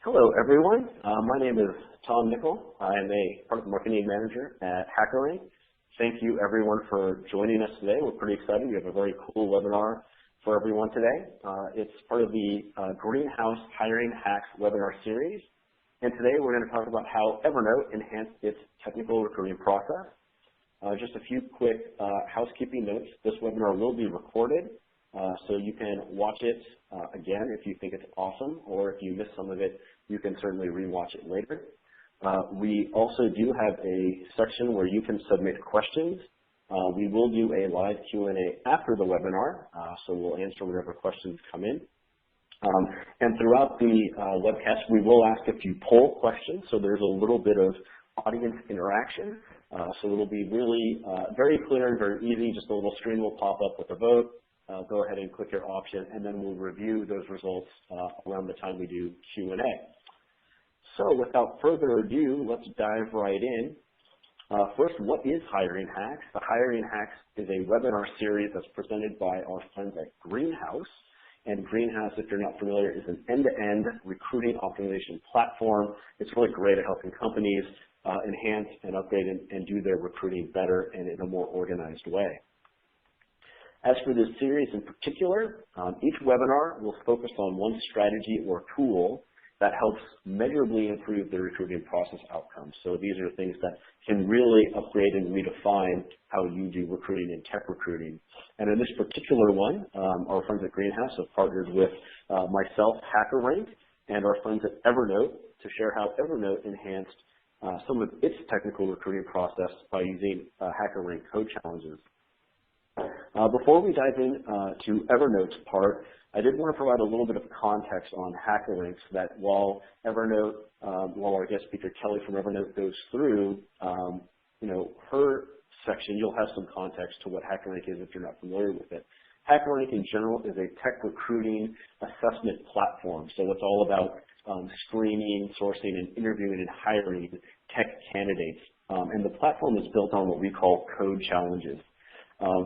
Hello, everyone. My name is Tom Nickel. I am a product marketing manager at HackerRank. Thank you, everyone, for joining us today. We're pretty excited. We have a very cool webinar for everyone today. It's part of the Greenhouse Hiring Hacks webinar series. And today we're going to talk about how Evernote enhanced its technical recruiting process. Just a few quick housekeeping notes. This webinar will be recorded, so you can watch it again if you think it's awesome, or if you missed some of it, you can certainly rewatch it later. We also do have a section where you can submit questions. We will do a live Q&A after the webinar, so we'll answer whatever questions come in. And throughout the webcast, we will ask a few poll questions, so there's a little bit of audience interaction. So it'll be really very clear and very easy. Just a little screen will pop up with a vote. Go ahead and click your option, and then we'll review those results around the time we do Q&A. So without further ado, let's dive right in. First, what is Hiring Hacks? The Hiring Hacks is a webinar series that's presented by our friends at Greenhouse. And Greenhouse, if you're not familiar, is an end-to-end recruiting optimization platform. It's really great at helping companies enhance and upgrade and do their recruiting better and in a more organized way. As for this series in particular, each webinar will focus on one strategy or tool that helps measurably improve the recruiting process outcomes. So these are things that can really upgrade and redefine how you do recruiting and tech recruiting. And in this particular one, our friends at Greenhouse have partnered with myself, HackerRank, and our friends at Evernote to share how Evernote enhanced some of its technical recruiting process by using HackerRank code challenges. Before we dive in to Evernote's part, I did want to provide a little bit of context on HackerRank so that while Evernote, while our guest speaker Kelly from Evernote goes through, her section, you'll have some context to what HackerRank is if you're not familiar with it. HackerRank in general is a tech recruiting assessment platform. So it's all about screening, sourcing, and interviewing and hiring tech candidates. And the platform is built on what we call code challenges.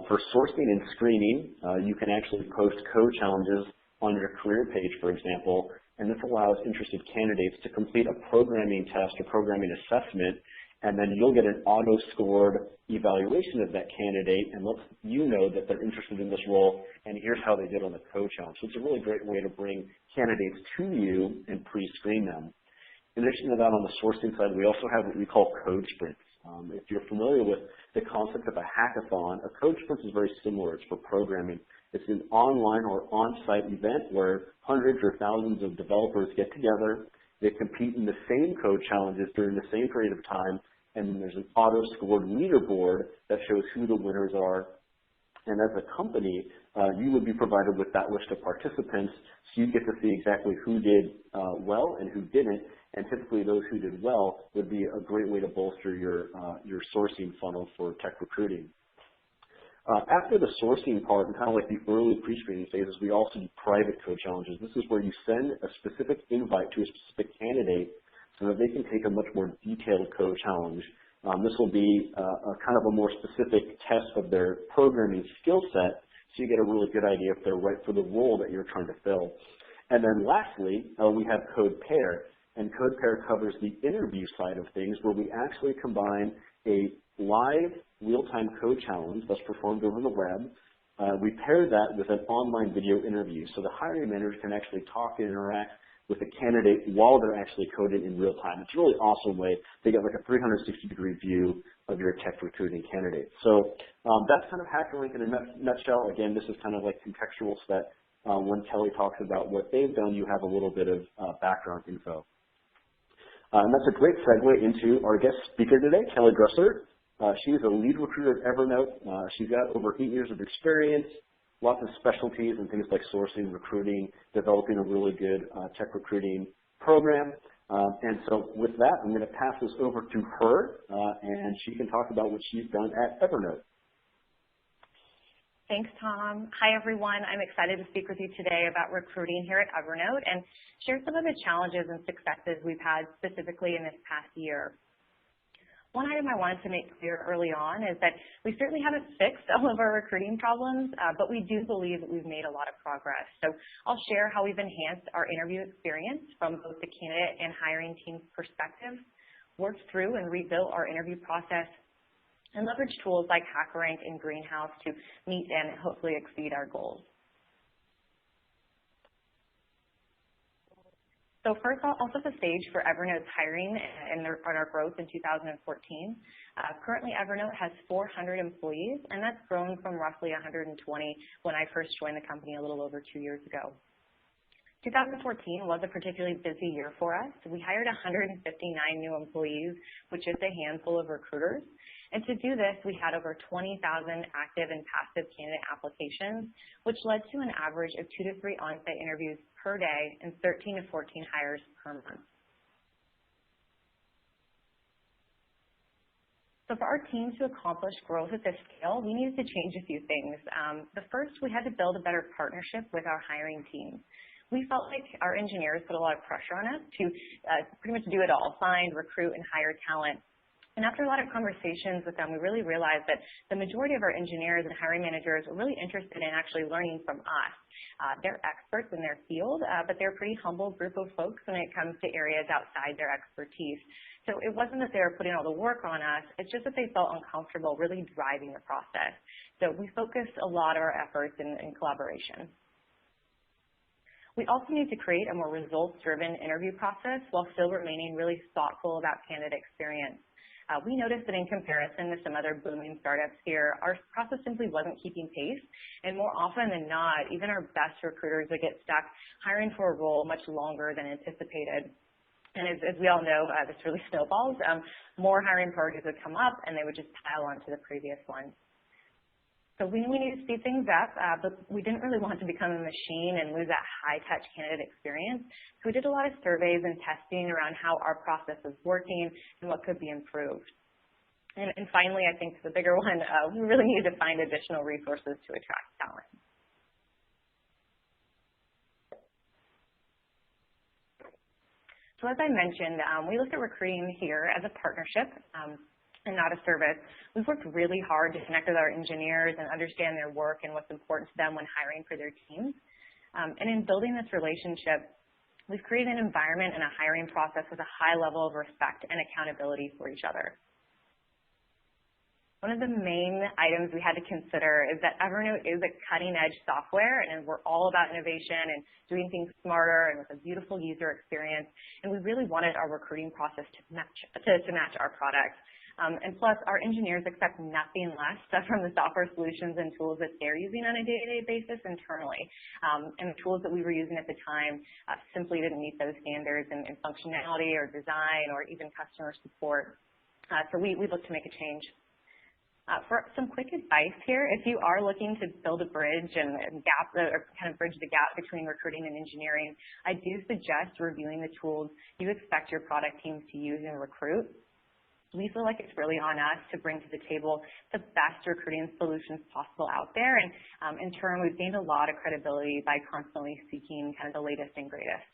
For sourcing and screening, you can actually post code challenges on your career page, for example, and this allows interested candidates to complete a programming test or programming assessment, and then you'll get an auto-scored evaluation of that candidate and lets you know that they're interested in this role, and here's how they did on the code challenge. So it's a really great way to bring candidates to you and pre-screen them. In addition to that, on the sourcing side, we also have what we call code sprints. If you're familiar with the concept of a hackathon, a code sprint is very similar. It's for programming. It's an online or on-site event where hundreds or thousands of developers get together. They compete in the same code challenges during the same period of time, and then there's an auto-scored leaderboard that shows who the winners are. And as a company, you would be provided with that list of participants, so you get to see exactly who did well and who didn't. And typically those who did well would be a great way to bolster your sourcing funnel for tech recruiting. After the sourcing part, and kind of like the early pre-screening phases, we also do private code challenges. This is where you send a specific invite to a specific candidate so that they can take a much more detailed code challenge. This will be a kind of a more specific test of their programming skill set, so you get a really good idea if they're right for the role that you're trying to fill. And then lastly, we have Code Pair. And Code Pair covers the interview side of things, where we actually combine a live real-time code challenge that's performed over the web. We pair that with an online video interview, so the hiring manager can actually talk and interact with the candidate while they're actually coding in real time. It's a really awesome way to get like a 360-degree view of your tech recruiting candidate. So that's kind of HackerRank in a nutshell. Again, this is kind of like contextual so that when Kelly talks about what they've done, you have a little bit of background info. And that's a great segue into our guest speaker today, Kelly Grossart. She's a lead recruiter at Evernote. She's got over 8 years of experience, lots of specialties in things like sourcing, recruiting, developing a really good tech recruiting program. And so with that, I'm going to pass this over to her, and she can talk about what she's done at Evernote. Thanks, Tom. Hi, everyone. I'm excited to speak with you today about recruiting here at Evernote and share some of the challenges and successes we've had specifically in this past year. One item I wanted to make clear early on is that we certainly haven't fixed all of our recruiting problems, but we do believe that we've made a lot of progress. So I'll share how we've enhanced our interview experience from both the candidate and hiring team's perspective, worked through and rebuilt our interview process, and leveraged tools like HackerRank and Greenhouse to meet and hopefully exceed our goals. So first, I'll set the stage for Evernote's hiring and our growth in 2014. Currently, Evernote has 400 employees, and that's grown from roughly 120 when I first joined the company a little over 2 years ago. 2014 was a particularly busy year for us. We hired 159 new employees, which is a handful of recruiters. And to do this, we had over 20,000 active and passive candidate applications, which led to an average of 2 to 3 on-site interviews per day and 13 to 14 hires per month. So for our team to accomplish growth at this scale, we needed to change a few things. The first, we had to build a better partnership with our hiring team. We felt like our engineers put a lot of pressure on us to pretty much do it all, find, recruit, and hire talent. And after a lot of conversations with them, we really realized that the majority of our engineers and hiring managers were really interested in actually learning from us. They're experts in their field, but they're a pretty humble group of folks when it comes to areas outside their expertise. So it wasn't that they were putting all the work on us, it's just that they felt uncomfortable really driving the process. So we focused a lot of our efforts in collaboration. We also need to create a more results-driven interview process while still remaining really thoughtful about candidate experience. We noticed that in comparison to some other booming startups here, our process simply wasn't keeping pace, and more often than not, even our best recruiters would get stuck hiring for a role much longer than anticipated. And as we all know, this really snowballs. More hiring priorities would come up, and they would just pile onto the previous one. So we need to speed things up, but we didn't really want to become a machine and lose that high-touch candidate experience. So we did a lot of surveys and testing around how our process was working and what could be improved. And finally, I think the bigger one, we really needed to find additional resources to attract talent. So as I mentioned, we look at recruiting here as a partnership. And not a service. We've worked really hard to connect with our engineers and understand their work and what's important to them when hiring for their teams. And in building this relationship, we've created an environment and a hiring process with a high level of respect and accountability for each other. One of the main items we had to consider is that Evernote is a cutting-edge software, and we're all about innovation and doing things smarter and with a beautiful user experience. And we really wanted our recruiting process to match our product. And plus, our engineers expect nothing less from the software solutions and tools that they're using on a day-to-day basis internally. And the tools that we were using at the time simply didn't meet those standards in functionality or design or even customer support. So we looked to make a change. For some quick advice here, if you are looking to build a bridge and kind of bridge the gap between recruiting and engineering, I do suggest reviewing the tools you expect your product teams to use and recruit. We feel like it's really on us to bring to the table the best recruiting solutions possible out there. And in turn, we've gained a lot of credibility by constantly seeking kind of the latest and greatest.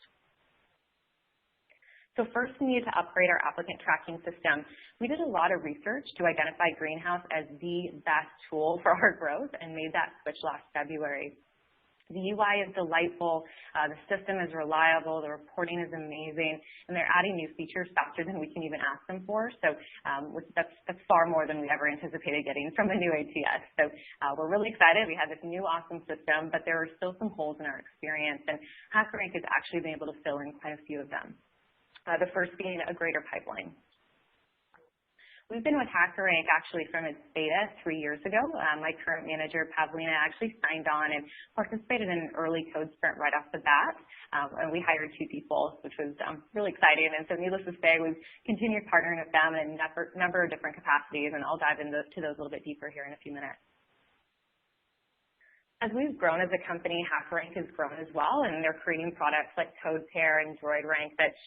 So first, we needed to upgrade our applicant tracking system. We did a lot of research to identify Greenhouse as the best tool for our growth and made that switch last February. The UI is delightful, the system is reliable, the reporting is amazing, and they're adding new features faster than we can even ask them for. So that's far more than we ever anticipated getting from a new ATS. So we're really excited. We have this new awesome system, but there are still some holes in our experience, and HackerRank has actually been able to fill in quite a few of them. The first being a greater pipeline. We've been with HackerRank actually from its beta 3 years ago. My current manager, Pavlina, actually signed on and participated in an early code sprint right off the bat. And we hired 2 people, which was really exciting. And so needless to say, we've continued partnering with them in a number of different capacities, and I'll dive into those a little bit deeper here in a few minutes. As we've grown as a company, HackerRank has grown as well, and they're creating products like CodePair and DroidRank that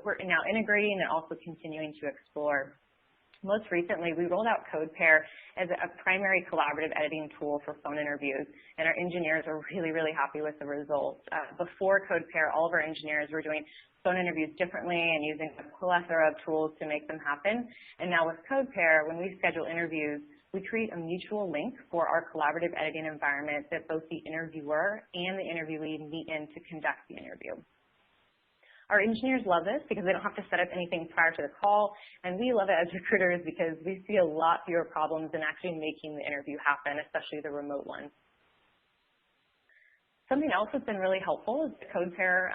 we're now integrating and also continuing to explore. Most recently, we rolled out CodePair as a primary collaborative editing tool for phone interviews, and our engineers are really, really happy with the results. Before CodePair, all of our engineers were doing phone interviews differently and using a plethora of tools to make them happen. And now with CodePair, when we schedule interviews, we create a mutual link for our collaborative editing environment that both the interviewer and the interviewee meet in to conduct the interview. Our engineers love this because they don't have to set up anything prior to the call, and we love it as recruiters because we see a lot fewer problems in actually making the interview happen, especially the remote ones. Something else that's been really helpful is the CodePair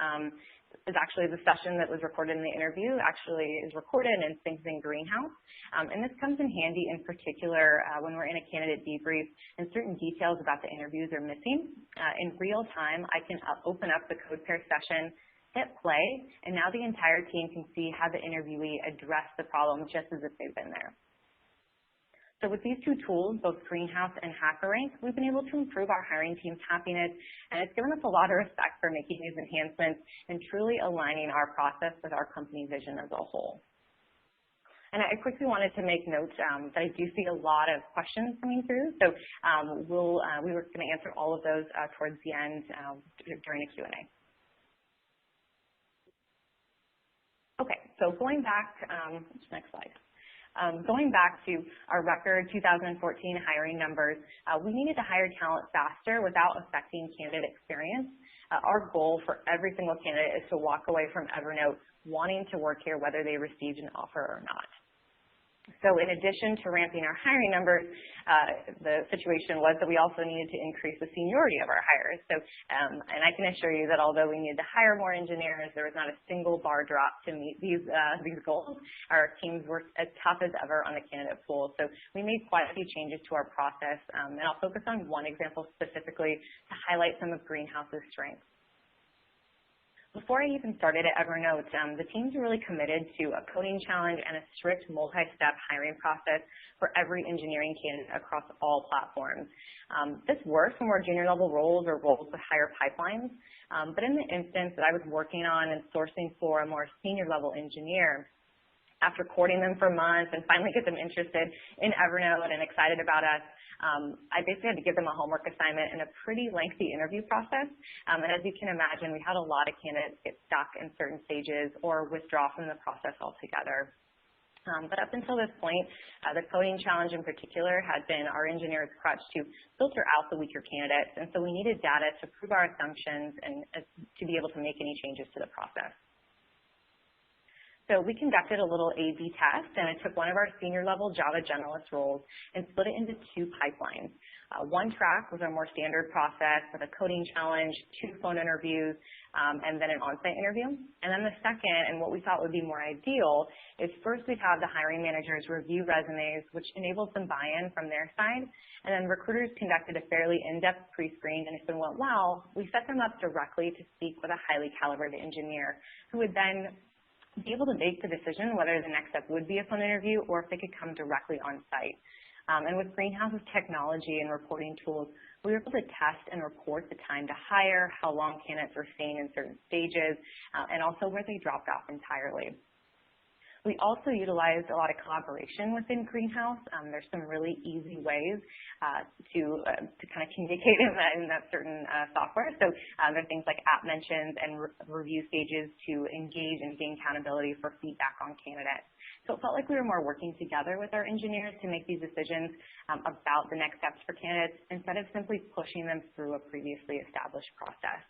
is actually the session that was recorded in the interview actually is recorded and synced in Greenhouse. And this comes in handy in particular when we're in a candidate debrief and certain details about the interviews are missing. In real time, I can open up the CodePair session, hit play, and now the entire team can see how the interviewee addressed the problem just as if they've been there. So with these two tools, both Greenhouse and HackerRank, we've been able to improve our hiring team's happiness, and it's given us a lot of respect for making these enhancements and truly aligning our process with our company vision as a whole. And I quickly wanted to make note that I do see a lot of questions coming through, so we were going to answer all of those towards the end during a Q&A. Okay, so going back, next slide. Going back to our record 2014 hiring numbers, we needed to hire talent faster without affecting candidate experience. Our goal for every single candidate is to walk away from Evernote wanting to work here whether they received an offer or not. So in addition to ramping our hiring numbers, the situation was that we also needed to increase the seniority of our hires. So, and I can assure you that although we needed to hire more engineers, there was not a single bar drop to meet these goals. Our teams worked as tough as ever on the candidate pool. So we made quite a few changes to our process, and I'll focus on one example specifically to highlight some of Greenhouse's strengths. Before I even started at Evernote, the teams were really committed to a coding challenge and a strict multi-step hiring process for every engineering candidate across all platforms. This works for more junior level roles or roles with higher pipelines, but in the instance that I was working on and sourcing for a more senior level engineer, after courting them for months and finally get them interested in Evernote and excited about us, I basically had to give them a homework assignment and a pretty lengthy interview process. And as you can imagine, we had a lot of candidates get stuck in certain stages or withdraw from the process altogether. But up until this point, the coding challenge in particular had been our engineers' crutch to filter out the weaker candidates. And so we needed data to prove our assumptions and to be able to make any changes to the process. So we conducted a little A/B test, and I took one of our senior-level Java generalist roles and split it into two pipelines. One track was our more standard process with a coding challenge, 2 phone interviews, and then an on-site interview. And then the second, and what we thought would be more ideal, is first we'd have the hiring managers review resumes, which enabled some buy-in from their side, and then recruiters conducted a fairly in-depth pre-screen, and if it went well, we set them up directly to speak with a highly calibrated engineer who would then be able to make the decision whether the next step would be a phone interview or if they could come directly on site. And with Greenhouse's technology and reporting tools, we were able to test and report the time to hire, how long candidates were staying in certain stages, and also where they dropped off entirely. We also utilized a lot of collaboration within Greenhouse. There's some really easy ways to kind of communicate in that certain software. So there are things like app mentions and review stages to engage and gain accountability for feedback on candidates. So it felt like we were more working together with our engineers to make these decisions about the next steps for candidates instead of simply pushing them through a previously established process.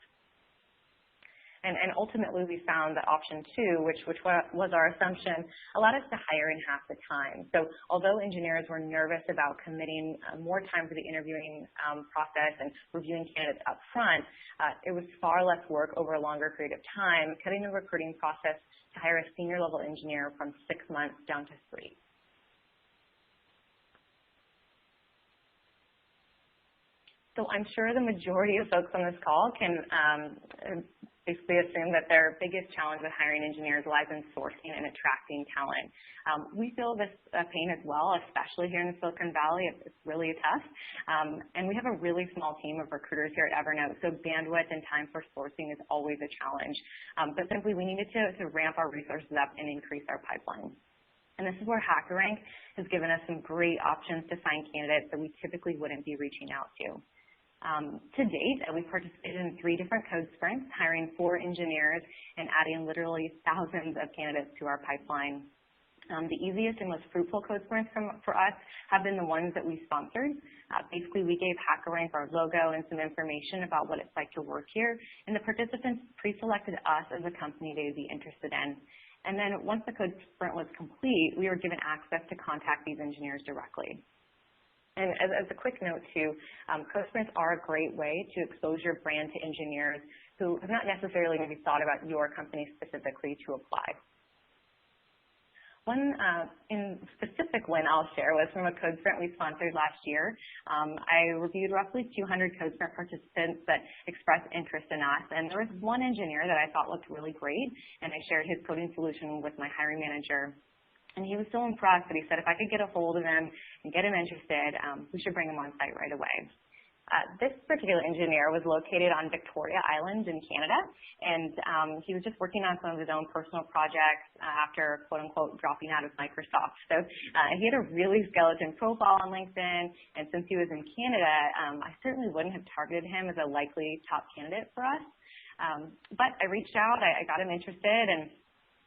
And ultimately, we found that option 2, which was our assumption, allowed us to hire in half the time. So although engineers were nervous about committing more time to the interviewing process and reviewing candidates up front, it was far less work over a longer period of time, cutting the recruiting process to hire a senior level engineer from 6 months down to 3. So I'm sure the majority of folks on this call can basically assume that their biggest challenge with hiring engineers lies in sourcing and attracting talent. We feel this pain as well, especially here in the Silicon Valley. It's really tough. And we have a really small team of recruiters here at Evernote, so bandwidth and time for sourcing is always a challenge. But simply we needed to ramp our resources up and increase our pipeline. And this is where HackerRank has given us some great options to find candidates that we typically wouldn't be reaching out to. To date, we've participated in 3 different code sprints, hiring 4 engineers and adding literally thousands of candidates to our pipeline. The easiest and most fruitful code sprints for us have been the ones that we sponsored. Basically, we gave HackerRank our logo and some information about what it's like to work here, and the participants pre-selected us as a company they would be interested in. And then once the code sprint was complete, we were given access to contact these engineers directly. And as a quick note too, code sprints are a great way to expose your brand to engineers who have not necessarily maybe thought about your company specifically to apply. One specific win I'll share was from a code sprint we sponsored last year. I reviewed roughly 200 code sprint participants that expressed interest in us, and there was one engineer that I thought looked really great, and I shared his coding solution with my hiring manager. And he was so impressed that he said if I could get a hold of him and get him interested, we should bring him on site right away. This particular engineer was located on Victoria Island in Canada, and he was just working on some of his own personal projects after, quote-unquote, dropping out of Microsoft. So he had a really skeleton profile on LinkedIn, and since he was in Canada, I certainly wouldn't have targeted him as a likely top candidate for us. But I reached out, I got him interested, and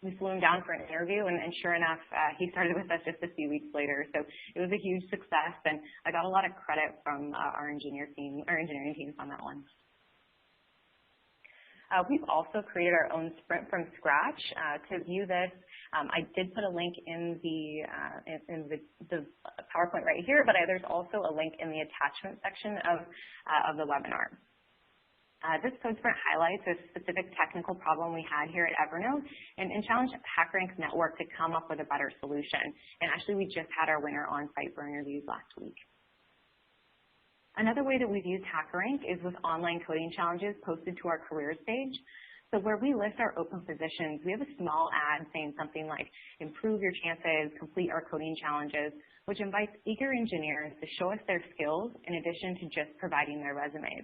we flew him down for an interview, and sure enough, he started with us just a few weeks later. So it was a huge success, and I got a lot of credit from our engineering teams on that one. We've also created our own sprint from scratch. To view this, I did put a link in the PowerPoint right here, but there's also a link in the attachment section of the webinar. This code sprint highlights a specific technical problem we had here at Evernote and challenged HackerRank's network to come up with a better solution. And actually, we just had our winner on site for interviews last week. Another way that we've used HackerRank is with online coding challenges posted to our careers page. So where we list our open positions, we have a small ad saying something like, improve your chances, complete our coding challenges, which invites eager engineers to show us their skills in addition to just providing their resumes.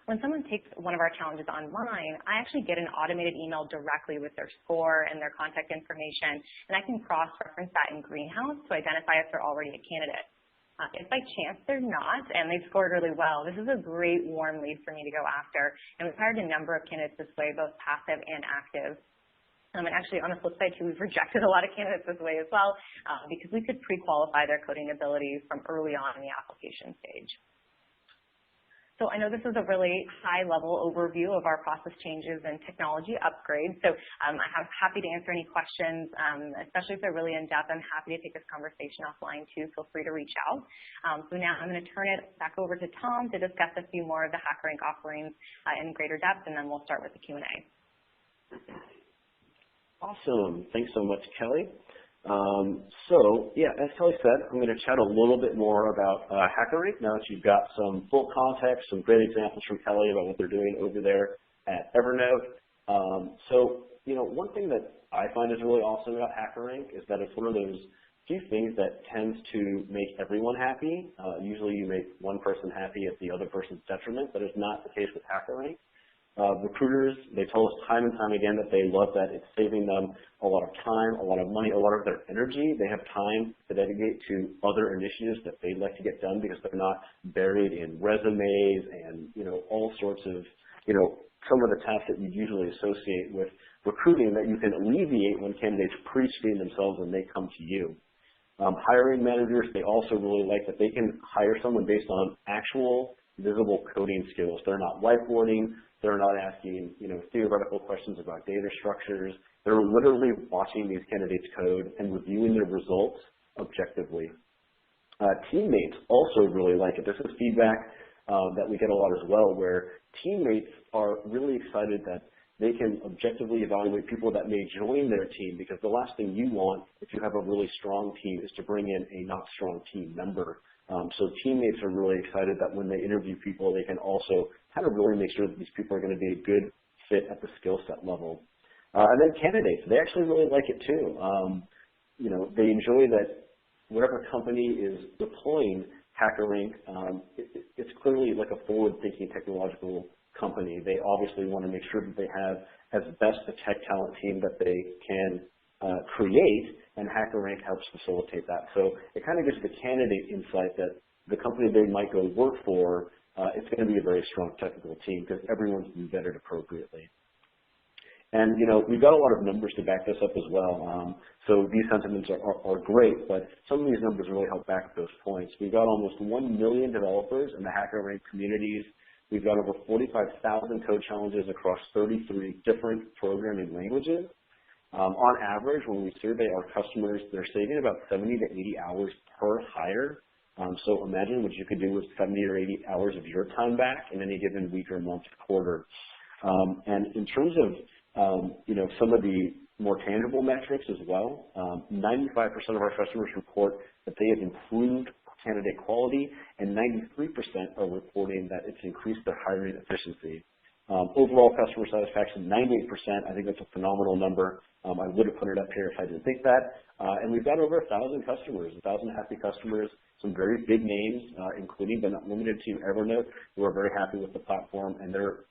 When someone takes one of our challenges online, I actually get an automated email directly with their score and their contact information, and I can cross-reference that in Greenhouse to identify if they're already a candidate. If by chance they're not, and they've scored really well, this is a great warm lead for me to go after, and we've hired a number of candidates this way, both passive and active. And actually, on the flip side, too, we've rejected a lot of candidates this way as well, because we could pre-qualify their coding abilities from early on in the application stage. So I know this is a really high-level overview of our process changes and technology upgrades. So I'm happy to answer any questions, especially if they're really in-depth. I'm happy to take this conversation offline, too. Feel free to reach out. So now I'm going to turn it back over to Tom to discuss a few more of the HackerRank offerings in greater depth, and then we'll start with the Q&A. Awesome. Thanks so much, Kelly. As Kelly said, I'm going to chat a little bit more about HackerRank now that you've got some full context, some great examples from Kelly about what they're doing over there at Evernote. One thing that I find is really awesome about HackerRank is that it's one of those few things that tends to make everyone happy. Usually you make one person happy at the other person's detriment, but it's not the case with HackerRank. Recruiters, they tell us time and time again that they love that it's saving them a lot of time, a lot of money, a lot of their energy. They have time to dedicate to other initiatives that they'd like to get done because they're not buried in resumes and, all sorts of, some of the tasks that you usually associate with recruiting that you can alleviate when candidates pre-screen themselves when they come to you. Hiring managers, they also really like that they can hire someone based on actual visible coding skills. They're not whiteboarding. They're not asking, theoretical questions about data structures. They're literally watching these candidates code and reviewing their results objectively. Teammates also really like it. This is feedback that we get a lot as well, where teammates are really excited that they can objectively evaluate people that may join their team, because the last thing you want, if you have a really strong team, is to bring in a not strong team member. So teammates are really excited that when they interview people, they can also kind of really make sure that these people are going to be a good fit at the skill set level. And then candidates, they actually really like it too. They enjoy that whatever company is deploying HackerRank, it's clearly like a forward-thinking technological company. They obviously want to make sure that they have as best a tech talent team that they can create, and HackerRank helps facilitate that. So it kind of gives the candidate insight that the company they might go work for, it's going to be a very strong technical team because everyone's been vetted appropriately. And, we've got a lot of numbers to back this up as well. So these sentiments are great, but some of these numbers really help back those points. We've got almost 1 million developers in the HackerRank communities. We've got over 45,000 code challenges across 33 different programming languages. On average, when we survey our customers, they're saving about 70 to 80 hours per hire. So imagine what you could do with 70 or 80 hours of your time back in any given week or month or quarter. And in terms of some of the more tangible metrics as well, 95% of our customers report that they have improved candidate quality, and 93% are reporting that it's increased their hiring efficiency. Overall customer satisfaction, 98%. I think that's a phenomenal number. I would have put it up here if I didn't think that. And we've got over 1,000 customers, 1,000 happy customers, some very big names, including but not limited to Evernote, who are very happy with the platform, and they're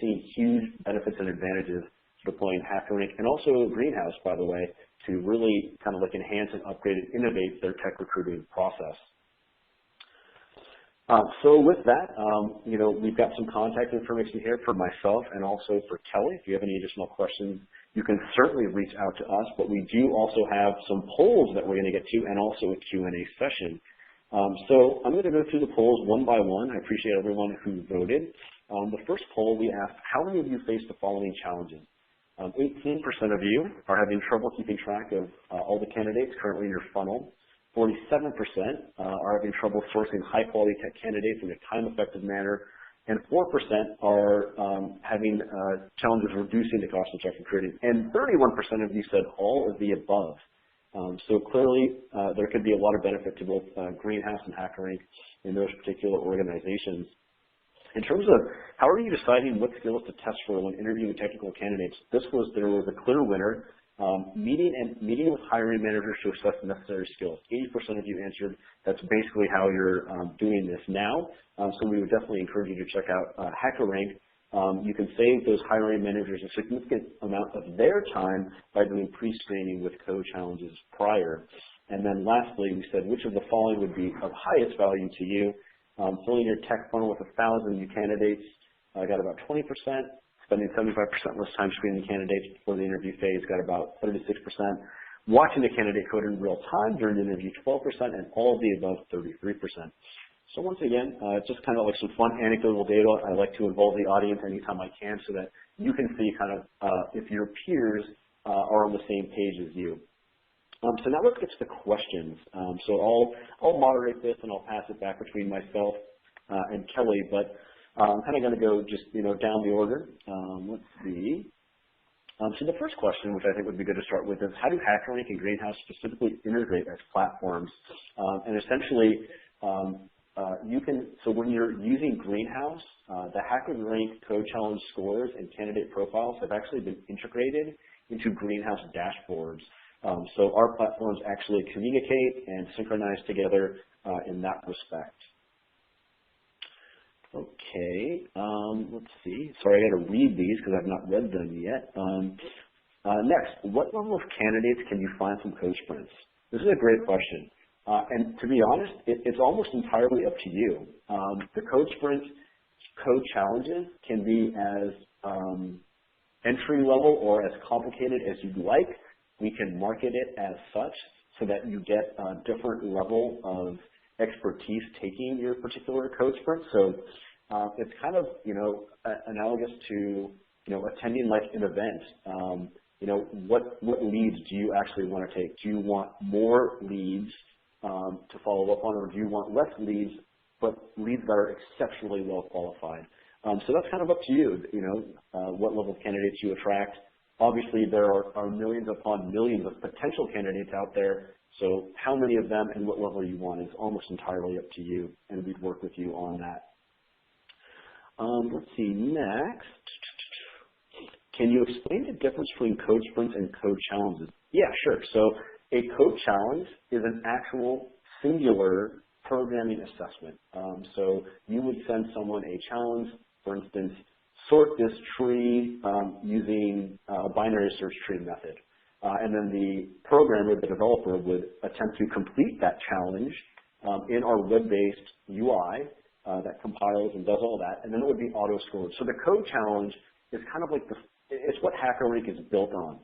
seeing huge benefits and advantages deploying HackerRank and also Greenhouse, by the way, to really kind of like enhance and upgrade and innovate their tech recruiting process. So with that, we've got some contact information here for myself and also for Kelly. If you have any additional questions, you can certainly reach out to us, but we do also have some polls that we're going to get to and also a Q&A session. So I'm going to go through the polls one by one. I appreciate everyone who voted. The first poll, we asked, how many of you face the following challenges? 18% of you are having trouble keeping track of all the candidates currently in your funnel. 47% are having trouble sourcing high-quality tech candidates in a time-effective manner, and 4% are having challenges reducing the cost of tech recruiting. And 31% of you said all of the above. So clearly, there could be a lot of benefit to both Greenhouse and HackerRank in those particular organizations. In terms of how are you deciding what skills to test for when interviewing technical candidates, there was a clear winner. Meeting with hiring managers to assess the necessary skills. 80% of you answered that's basically how you're doing this now. So we would definitely encourage you to check out HackerRank. You can save those hiring managers a significant amount of their time by doing pre-screening with code challenges prior. And then lastly, we said which of the following would be of highest value to you. Filling your tech funnel with 1,000 new candidates, got about 20%. Spending 75% less time screening candidates before the interview phase, got about 36%. Watching the candidate code in real time during the interview, 12%, and all of the above, 33%. So once again, just kind of like some fun anecdotal data. I like to involve the audience anytime I can so that you can see kind of if your peers are on the same page as you. So now let's get to the questions. So I'll moderate this and I'll pass it back between myself and Kelly, but I'm kind of going to go just, down the order. Let's see. So the first question, which I think would be good to start with, is how do HackerRank and Greenhouse specifically integrate as platforms? And essentially, so when you're using Greenhouse, the HackerRank code challenge scores and candidate profiles have actually been integrated into Greenhouse dashboards. So our platforms actually communicate and synchronize together in that respect. Okay, let's see. Sorry, I got to read these because I've not read them yet. Next, what level of candidates can you find from code sprints? This is a great question. And to be honest, it's almost entirely up to you. The code sprints, code challenges can be as entry level or as complicated as you'd like. We can market it as such so that you get a different level of expertise taking your particular code sprint. So it's kind of, analogous to, attending like an event. What leads do you actually want to take? Do you want more leads to follow up on, or do you want less leads, but leads that are exceptionally well qualified? So that's kind of up to you, what level of candidates you attract. Obviously, there are millions upon millions of potential candidates out there. So how many of them and what level you want is almost entirely up to you, and we'd work with you on that. Let's see, next. Can you explain the difference between code sprints and code challenges? Yeah, sure. So a code challenge is an actual singular programming assessment. So you would send someone a challenge, for instance, sort this tree using a binary search tree method. and then the programmer, the developer, would attempt to complete that challenge in our web-based UI that compiles and does all that, and then it would be auto-scored. So the code challenge is kind of like it's what HackerRank is built on.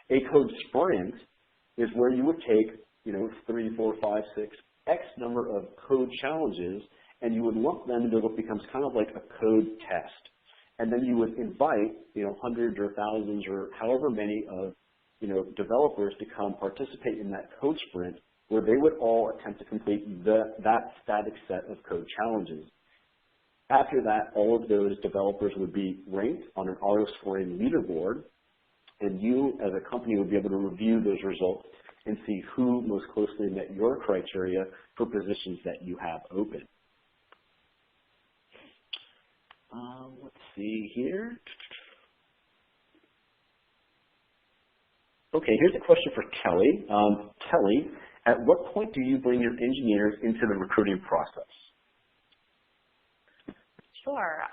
A code sprint is where you would take, 3, 4, 5, 6, X number of code challenges, and you would lump them into what becomes kind of like a code test. And then you would invite, hundreds or thousands or however many of, developers to come participate in that code sprint where they would all attempt to complete that static set of code challenges. After that, all of those developers would be ranked on an auto-scoring leaderboard, and you as a company would be able to review those results and see who most closely met your criteria for positions that you have open. Let's see here. Okay, here's a question for Kelly. Kelly, at what point do you bring your engineers into the recruiting process? Sure.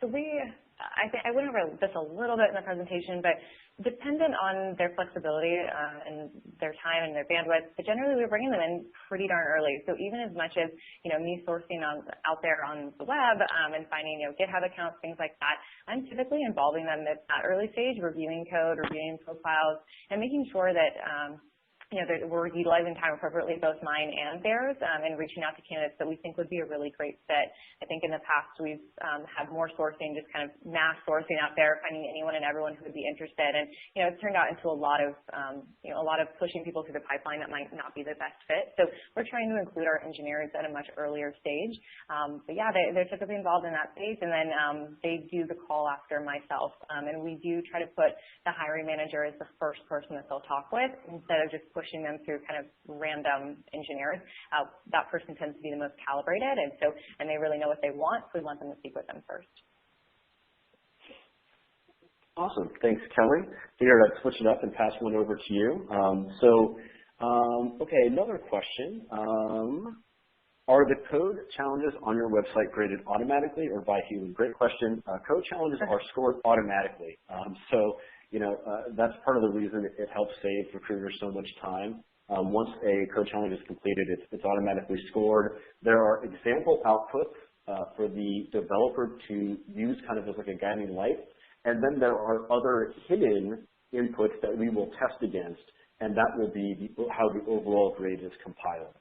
So I went over this a little bit in the presentation, but dependent on their flexibility and their time and their bandwidth, but generally we're bringing them in pretty darn early. So even as much as, me sourcing out there on the web and finding, GitHub accounts, things like that, I'm typically involving them at that early stage, reviewing code, reviewing profiles, and making sure that, that we're utilizing time appropriately, both mine and theirs, and reaching out to candidates that we think would be a really great fit. I think in the past we've had more sourcing, just kind of mass sourcing out there, finding anyone and everyone who would be interested, and it's turned out into a lot of pushing people through the pipeline that might not be the best fit. So we're trying to include our engineers at a much earlier stage. But yeah, they're typically involved in that stage, and then they do the call after myself, and we do try to put the hiring manager as the first person that they'll talk with instead of just pushing them through kind of random engineers. That person tends to be the most calibrated, and they really know what they want, so we want them to speak with them first. Awesome. Thanks, Kelly. Figured I'd switch it up and pass one over to you. Okay, another question. Are the code challenges on your website graded automatically or by human? Great question. Code challenges are scored automatically. That's part of the reason it helps save recruiters so much time. Once a code challenge is completed, it's automatically scored. There are example outputs for the developer to use kind of as like a guiding light. And then there are other hidden inputs that we will test against, and that will be how the overall grade is compiled.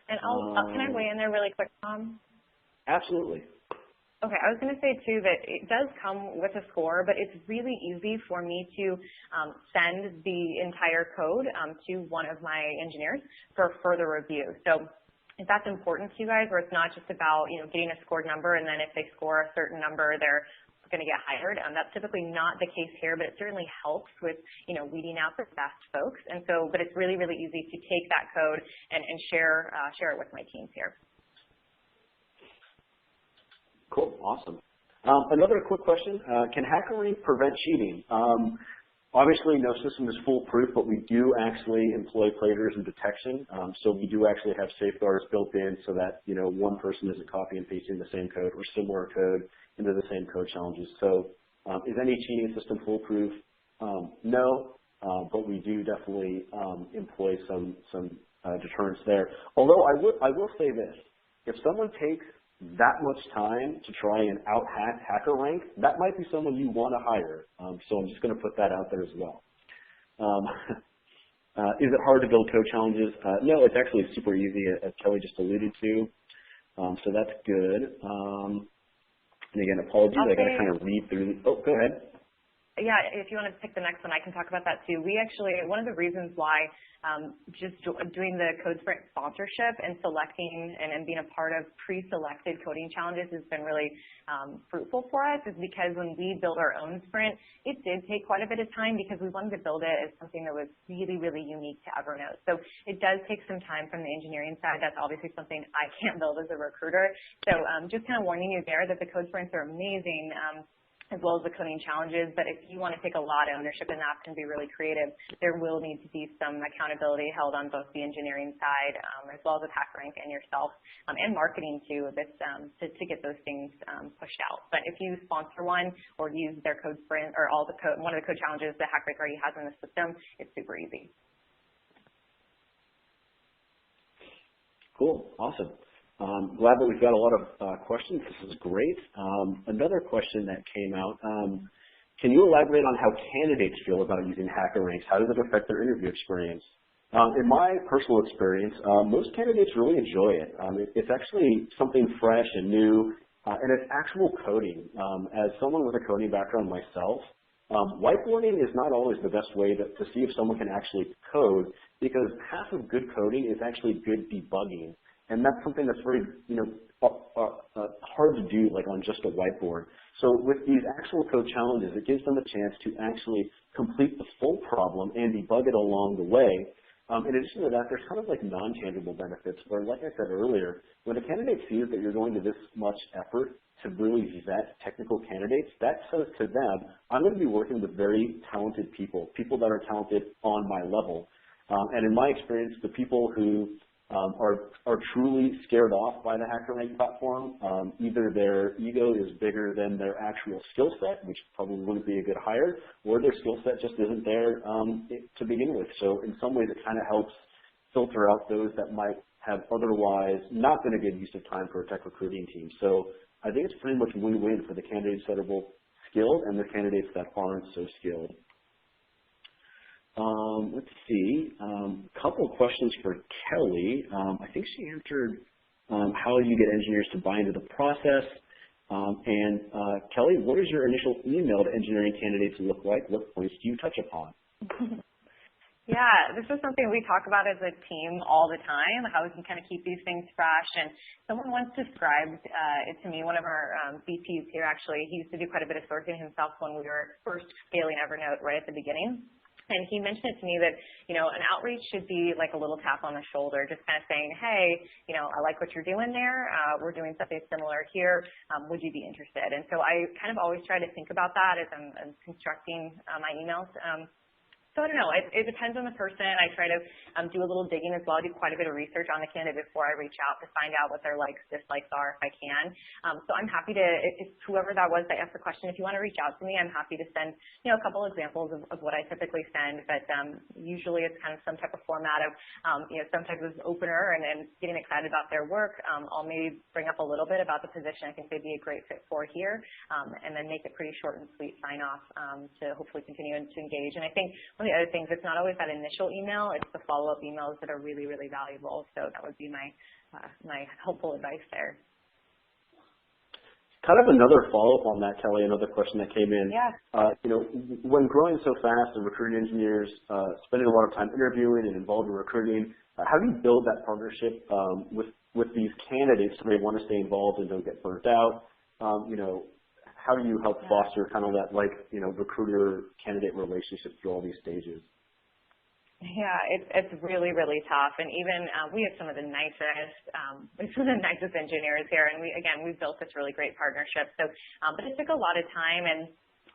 And can I weigh in there really quick, Tom? Absolutely. Okay, I was going to say too that it does come with a score, but it's really easy for me to send the entire code to one of my engineers for further review. So if that's important to you guys, where it's not just about getting a scored number, and then if they score a certain number, they're going to get hired. That's typically not the case here, but it certainly helps with weeding out the best folks. And so, but it's really, really easy to take that code and share it with my teams here. Cool, awesome. Another quick question, can HackerRank prevent cheating? Obviously, no system is foolproof, but we do actually employ plagiarism detection. So we do actually have safeguards built in so that, one person isn't copy and pasting the same code or similar code into the same code challenges. So is any cheating system foolproof? No, but we do definitely employ some deterrence there. Although I will say this, if someone takes that much time to try and out-hack HackerRank, that might be someone you want to hire. So I'm just going to put that out there as well. Is it hard to build code challenges? No, it's actually super easy, as Kelly just alluded to. So that's good. And again, apologies, I got to kind of read through. Oh, go ahead. Yeah, if you want to pick the next one, I can talk about that too. We actually, one of the reasons why just doing the Code Sprint sponsorship and selecting and being a part of pre-selected coding challenges has been really fruitful for us is because when we built our own sprint, it did take quite a bit of time because we wanted to build it as something that was really, really unique to Evernote. So it does take some time from the engineering side. That's obviously something I can't build as a recruiter. So just kind of warning you there that the Code Sprints are amazing. as well as the coding challenges. But if you want to take a lot of ownership in that and be really creative, there will need to be some accountability held on both the engineering side as well as with HackerRank and yourself and marketing too, to get those things pushed out. But if you sponsor one or use their code sprint or one of the code challenges that HackerRank already has in the system, it's super easy. Cool. Awesome. Glad that we've got a lot of questions. This is great. Another question that came out, can you elaborate on how candidates feel about using HackerRanks? How does it affect their interview experience? In my personal experience, most candidates really enjoy it. It's actually something fresh and new, and it's actual coding. As someone with a coding background myself, whiteboarding is not always the best way to see if someone can actually code, because half of good coding is actually good debugging. And that's something that's very, hard to do, like on just a whiteboard. So with these actual code challenges, it gives them a chance to actually complete the full problem and debug it along the way. In addition to that, there's kind of like non-tangible benefits where, like I said earlier, when a candidate sees that you're going to this much effort to really vet technical candidates, that says to them, I'm going to be working with very talented people that are talented on my level. And in my experience, the people who are truly scared off by the HackerRank platform, either their ego is bigger than their actual skill set, which probably wouldn't be a good hire, or their skill set just isn't there to begin with. So in some ways, it kind of helps filter out those that might have otherwise not been a good use of time for a tech recruiting team. So I think it's pretty much win-win for the candidates that are both skilled and the candidates that aren't so skilled. Let's see, a couple of questions for Kelly. I think she answered how you get engineers to buy into the process. Kelly, what does your initial email to engineering candidates look like? What points do you touch upon? Yeah, this is something we talk about as a team all the time, how we can kind of keep these things fresh. And someone once described it to me, one of our VPs here actually, he used to do quite a bit of sourcing himself when we were first scaling Evernote right at the beginning. And he mentioned it to me that, an outreach should be like a little tap on the shoulder, just kind of saying, hey, I like what you're doing there. We're doing something similar here. Would you be interested? And so I kind of always try to think about that as I'm constructing my emails. So I don't know. It depends on the person. I try to do a little digging as well. I do quite a bit of research on the candidate before I reach out to find out what their likes, dislikes are if I can. So I'm happy to, if whoever that was that asked the question, if you want to reach out to me, I'm happy to send, a couple examples of what I typically send. But usually it's kind of some type of format of, some type of opener and getting excited about their work. I'll maybe bring up a little bit about the position I think they'd be a great fit for here, and then make it pretty short and sweet sign off to hopefully continue to engage. And I think one of the other things, it's not always that initial email, it's the follow-up emails that are really, really valuable. So that would be my helpful advice there. Kind of another follow-up on that, Kelly, another question that came in. Yeah. When growing so fast and recruiting engineers, spending a lot of time interviewing and involved in recruiting, how do you build that partnership with these candidates so they want to stay involved and don't get burnt out? How do you help foster kind of that recruiter-candidate relationship through all these stages? Yeah, it's really, really tough. And even we have some of the nicest engineers here. And we've built this really great partnership. So, but it took a lot of time, and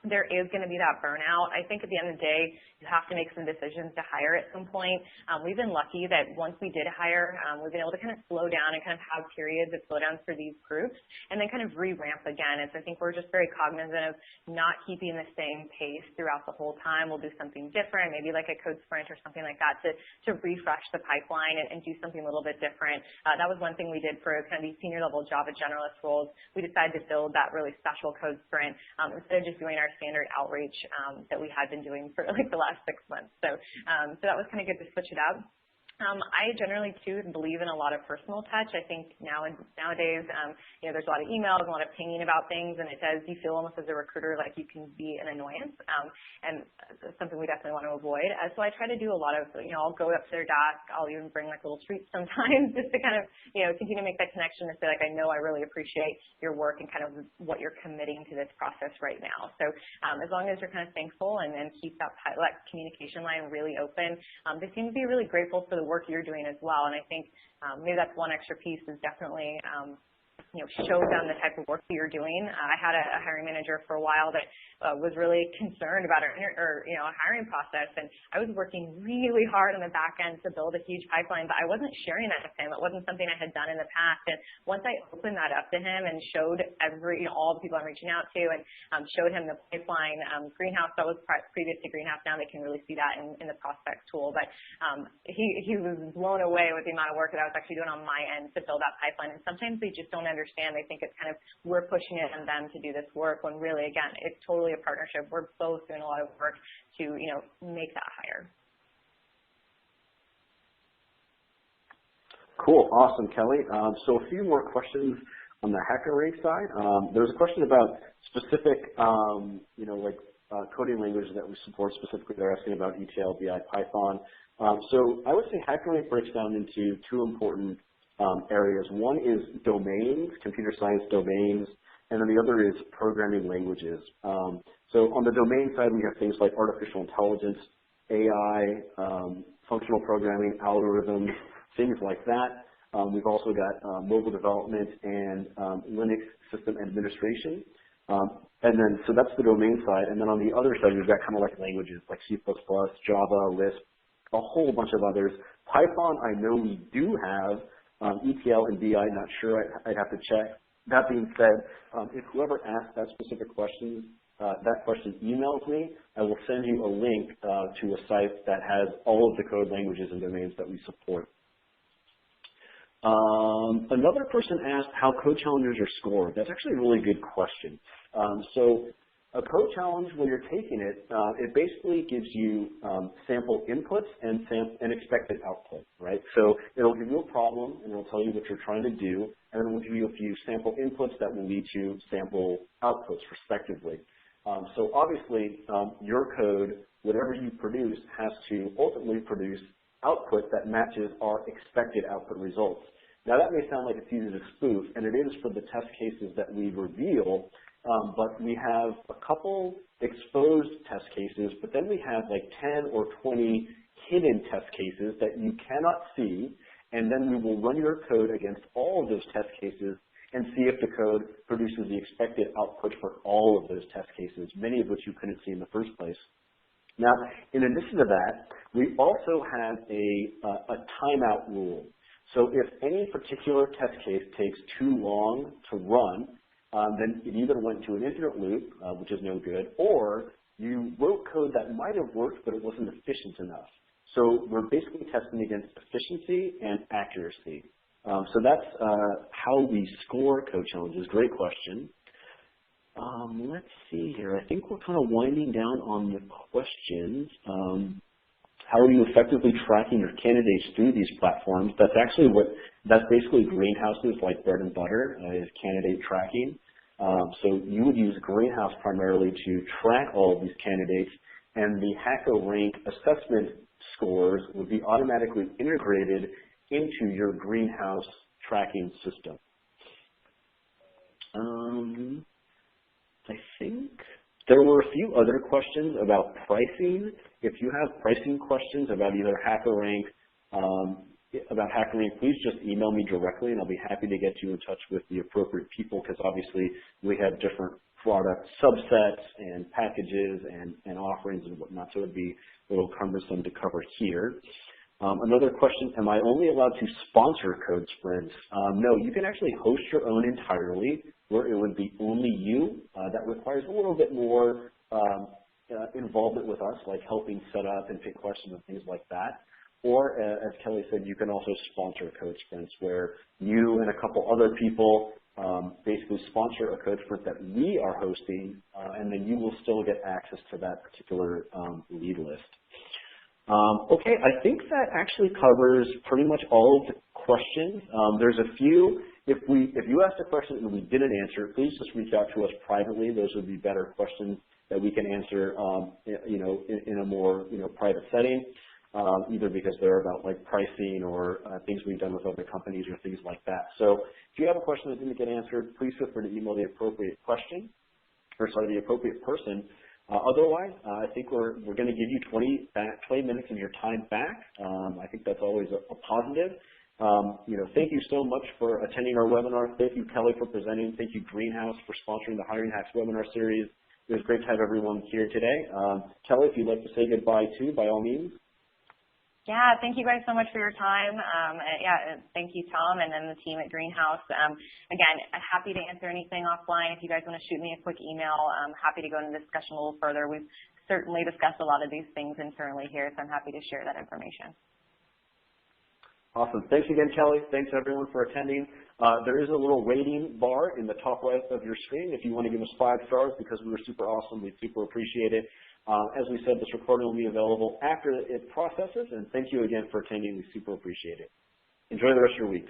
there is going to be that burnout. I think at the end of the day, you have to make some decisions to hire at some point. We've been lucky that once we did hire, we've been able to kind of slow down and kind of have periods of slowdowns for these groups and then kind of re-ramp again. And so I think we're just very cognizant of not keeping the same pace throughout the whole time. We'll do something different, maybe like a code sprint or something like that to refresh the pipeline and do something a little bit different. That was one thing we did for kind of these senior level Java generalist roles. We decided to build that really special code sprint instead of just doing our standard outreach that we had been doing for like the last 6 months. So that was kind of good to switch it up. I generally, too, believe in a lot of personal touch. I think nowadays, there's a lot of emails, a lot of pinging about things, and it does, you feel almost as a recruiter like you can be an annoyance, and it's something we definitely want to avoid. So I try to do a lot of, I'll go up to their desk, I'll even bring like little treats sometimes just to kind of, continue to make that connection and say, like, I know I really appreciate your work and kind of what you're committing to this process right now. So as long as you're kind of thankful and keep that communication line really open, they seem to be really grateful for the work you're doing as well. And I think maybe that's one extra piece is definitely showed them the type of work that you're doing. I had a hiring manager for a while that was really concerned about our hiring process, and I was working really hard on the back end to build a huge pipeline, but I wasn't sharing that with him. It wasn't something I had done in the past, and once I opened that up to him and showed all the people I'm reaching out to, and showed him the pipeline, Greenhouse, that was previous to Greenhouse. Now they can really see that in the prospects tool, but he was blown away with the amount of work that I was actually doing on my end to build that pipeline. And sometimes they just don't understand. They think it's kind of we're pushing it on them to do this work, when really, again, it's totally a partnership. We're both doing a lot of work to make that higher. Cool, awesome, Kelly. So a few more questions on the HackerRank side. There's a question about specific, coding languages that we support. Specifically, they're asking about ETL, BI, Python. So I would say HackerRank breaks down into two important areas. One is domains, computer science domains, and then the other is programming languages. So on the domain side, we have things like artificial intelligence, AI, functional programming, algorithms, things like that. We've also got mobile development and Linux system administration. And then, so that's the domain side. And then on the other side, we've got kind of like languages like C++, Java, Lisp, a whole bunch of others. Python, I know we do have. ETL and BI, not sure. I'd have to check. That being said, if whoever asked that specific question, emails me, I will send you a link to a site that has all of the code languages and domains that we support. Another person asked how code challenges are scored. That's actually a really good question. So a code challenge, when you're taking it, it basically gives you sample inputs and expected output, right? So it'll give you a problem, and it'll tell you what you're trying to do, and then it'll give you a few sample inputs that will lead to sample outputs, respectively. So obviously, your code, whatever you produce, has to ultimately produce output that matches our expected output results. Now, that may sound like it's easy to spoof, and it is for the test cases that we reveal, but we have a couple exposed test cases, but then we have like 10 or 20 hidden test cases that you cannot see, and then we will run your code against all of those test cases and see if the code produces the expected output for all of those test cases, many of which you couldn't see in the first place. Now, in addition to that, we also have a timeout rule. So if any particular test case takes too long to run, then it either went to an infinite loop, which is no good, or you wrote code that might have worked, but it wasn't efficient enough. So we're basically testing against efficiency and accuracy. So that's how we score code challenges. Great question. Let's see here. I think we're kind of winding down on the questions. How are you effectively tracking your candidates through these platforms? That's basically Greenhouse's like bread and butter is candidate tracking. So you would use Greenhouse primarily to track all of these candidates, and the HackerRank assessment scores would be automatically integrated into your Greenhouse tracking system. I think there were a few other questions about pricing. If you have pricing questions about either HackerRank, please just email me directly, and I'll be happy to get you in touch with the appropriate people, because obviously we have different product subsets and packages and offerings and whatnot, so it would be a little cumbersome to cover here. Another question, am I only allowed to sponsor code sprints? No, you can actually host your own entirely, where it would be only you. That requires a little bit more involvement with us, like helping set up and pick questions and things like that. Or, as Kelly said, you can also sponsor code sprints, where you and a couple other people basically sponsor a code sprint that we are hosting, and then you will still get access to that particular lead list. Okay, I think that actually covers pretty much all of the questions. There's a few. If you asked a question and we didn't answer, please just reach out to us privately. Those would be better questions that we can answer, in a more private setting, either because they're about like pricing or things we've done with other companies or things like that. So if you have a question that didn't get answered, please feel free to email the appropriate the appropriate person. Otherwise, I think we're going to give you 20 minutes of your time back. I think that's always a positive. Thank you so much for attending our webinar. Thank you, Kelly, for presenting. Thank you, Greenhouse, for sponsoring the Hiring Hacks webinar series. It was great to have everyone here today. Kelly, if you'd like to say goodbye too, by all means. Yeah, thank you guys so much for your time. Thank you, Tom, and then the team at Greenhouse. Again, happy to answer anything offline. If you guys want to shoot me a quick email, I'm happy to go into discussion a little further. We've certainly discussed a lot of these things internally here, so I'm happy to share that information. Awesome. Thanks again, Kelly. Thanks, everyone, for attending. There is a little rating bar in the top right of your screen if you want to give us 5 stars because we were super awesome. We super appreciate it. As we said, this recording will be available after it processes, and thank you again for attending. We super appreciate it. Enjoy the rest of your week.